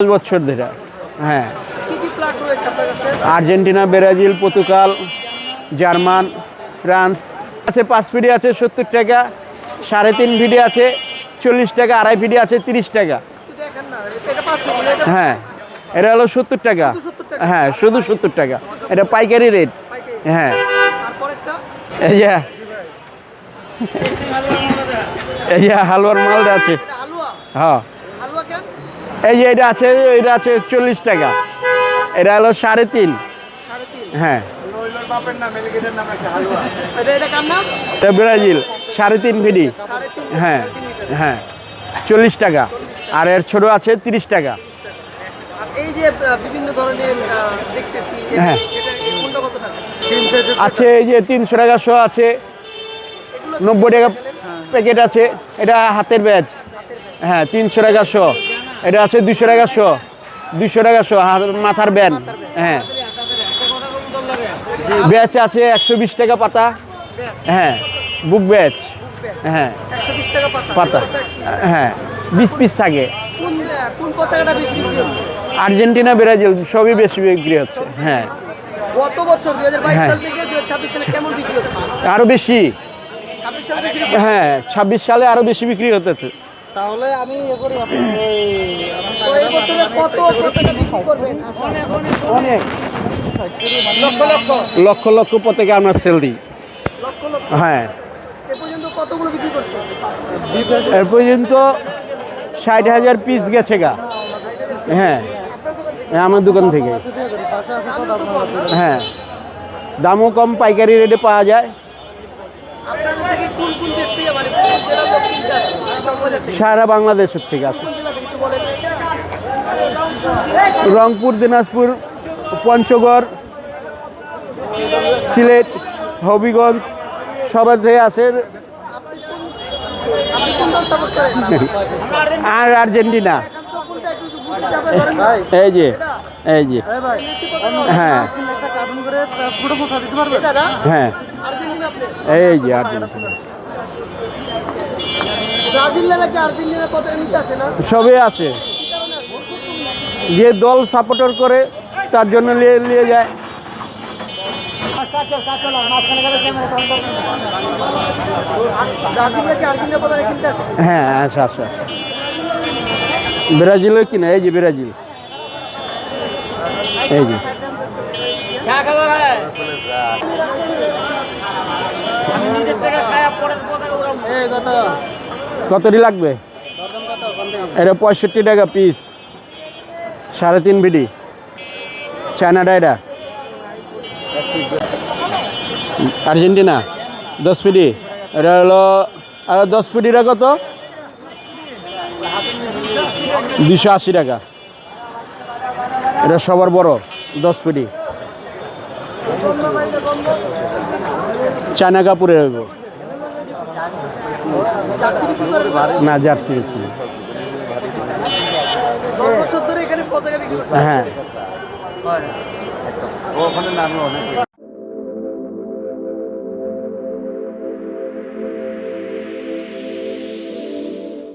বছর ধরে। হ্যাঁ, কি কি প্লাগ রয়েছে আপনার কাছে? Argentina, Brazil, Portugal, German, France আছে। 5 ফিডি আছে 70 টাকা, 3.5 ফিডি আছে 40 টাকা, 2.5 ফিডি আছে 30 টাকা। একটু দেখেন না, এটা 5 ফিট এটা হ্যাঁ, এটা হলো 70 টাকা। 70 টাকা। হ্যাঁ, শুধু 70 টাকা, এটা পাইকারি রেট। পাইকারি। হ্যাঁ, আর পরেরটা এই যে এই যে হালুয়ার মালটা আছে। এটা হালুয়া। হ্যাঁ, হালুয়া কেন? এই যে এটা আছে 40 টাকা, এটা হলো 3.5। 3.5। হ্যাঁ, এটা কার নাম? এটা ব্রাজিল 3.5 ফিডি। 3.5। হ্যাঁ হ্যাঁ, 40 টাকা। আর এর ছোট আছে 30 টাকা। আর এই যে বিভিন্ন ধরনের দেখতেছি হ্যাঁ। এটা কোনটা কত টাকা? আছে এই যে 300 টাকা শো আছে, 90 টাকা প্যাকেট আছে। এটা হাতের ব্যাচ। হ্যাঁ, 300 টাকা শো। এটা আছে 200 টাকা শো, 200 টাকা শো মাথার ব্যান্ড। হ্যাঁ, ব্যাচ আছে 120 টাকা পাতা। হ্যাঁ, বুক ব্যাচ। হ্যাঁ, 120 টাকা পাতা। পাতা। এটা কি? হ্যাঁ, 20 পিস থাকে। কোন পতাকাটা বেশি বিক্রি হচ্ছে? আর্জেন্টিনা, ব্রাজিল সবই বেশি বিক্রি হচ্ছে। হ্যাঁ, গত বছর 2022 হ্যাঁ। সাল থেকে 2026 সালে কেমন বিক্রি হচ্ছে? আরো বেশি। 26 সালে বেশি বিক্রি হ্যাঁ, 26 সালে আরো বেশি বিক্রি হতেছে। তাহলে আমি এই বছরে কত পতাকা বিক্রি করবেন? অনেক লক্ষ লক্ষ পতাকা আমরা সেল দিই। লক্ষ লক্ষ। হ্যাঁ, এ পর্যন্ত কতগুলো বিক্রি করছেন? এর পর্যন্ত 60,000 পিস গেছে গা। হ্যাঁ, আমার দোকান থেকে। দামও তো কম না? হ্যাঁ, দামও কম, পাইকারি রেটে পাওয়া যায়। আপনাদের থেকে কোন কোন দেশ থেকে মানে কোন জেলার লোক কিনতে আসে? চকবাজার থেকে। সারা বাংলাদেশের থেকে আসে। কোন জেলা থেকে একটু বলেন। রংপুর, দিনাজপুর, পঞ্চগড়, সিলেট, হবিগঞ্জ সবার থেকে আসে। আপনি কোন দল সাপোর্ট করেন? আর আর্জেন্টিনা। এখন তো কোনটা একটু গুটি চাপে ধরেন না। এই যে এটা? এই যে মেসি পতাকা? হ্যাঁ একটা কার্টুন করে ট্রান্সপোর্টে পৌঁছা দিতে পারবে? এটা না? হ্যাঁ, আর্জেন্টিনা আপনি? এই যে আর্জেন্টিনা ব্রাজিল নাকি আর্জেন্টিনার পতাকা নিতে আসে না? সবই আছে। কি কারণে আসে? যে দল সাপোর্টার করে তার জন্য নিয়ে যায়। ব্রাজিল নাকি আর্জেন্টিনার পতাকা কিনতে আসে? হ্যাঁ, আচ্ছা আচ্ছা, ব্রাজিলও কিনা। এই যে ব্রাজিল, এই যে কতটি লাগবে? এটা 65 টাকা পিস, 3.5 বিডি চায়নাটা। এটা আর্জেন্টিনা 10 ফিডি। এটা হলো 10 ফিডিটা কত? 280 টাকা। এটা সবার বড় 10 ফিডি, চায়না কাপড়ের হইব জার্সি বিক্রি করেন? না, জার্সি বিক্রি। 10 বছর ধরে এখানে পতাকা বিক্রি করছেন? হ্যাঁ।